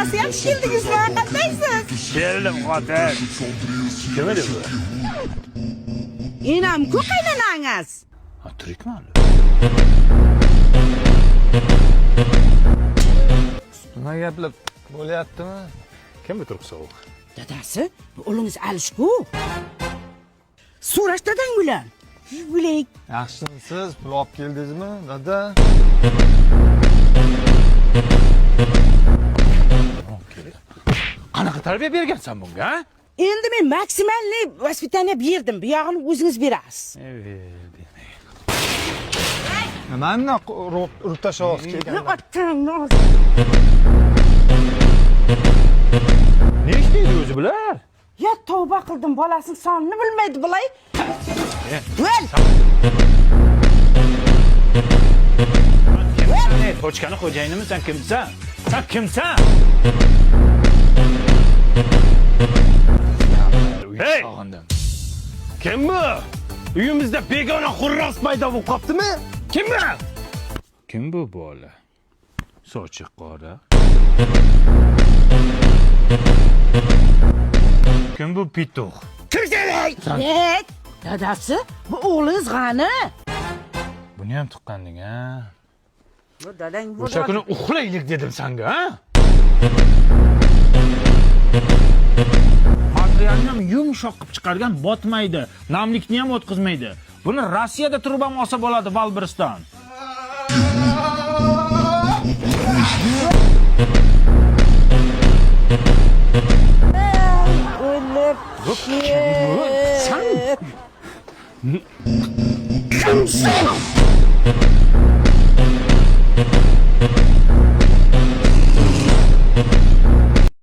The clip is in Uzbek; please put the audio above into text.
Onasi ham keldingizmi? Qandaysiz? Keldim xotin. Kim edi bu? Enam-ku qaynanangiz. Ha, tirikmi hali? Nima gaplar bo'layaptimi? Kim bu turq sovuq? Dadasi, bu o'g'lingiz Alishku. So'rash dadang bilan. Bilek. Yaxshimisiz? Pul olib keldingizmi, dada? Qanaqa tarbiya bergansan bunga, ha? Endi men maksimalniy vaspitaniya berdim. Bu yog'ini o'zingiz berasiz. Nimani urib tashlab kelgan? Otangni Ne ishlaydi o'zi bular? Ya tavba qildim, bolasini sonini bilmaydi bulay. Vel! Kimsan? Pochkani xo'jayinimi sen kimsan? Sen kimsan? Hey! Kim bu? Uyimizda begona xurras paydo bo'lib qoptimi? Kim bu? Kim bu bola? Sochi qora. Kim bu pituq? Kirjalay! Nek! Dadasi, bu o'g'lingiz g'ani. Buni ham tuqqanding, ha? Bu dadang bu. O'sha kuni uxlaylik dedim senga, ha? Materialni ham yumshoq qilib chiqargan botmaydi, namlikni ham o'tkazmaydi. Buni Rossiyada turib ham olsa bo'ladi, Valbiriston. O'lib. Sen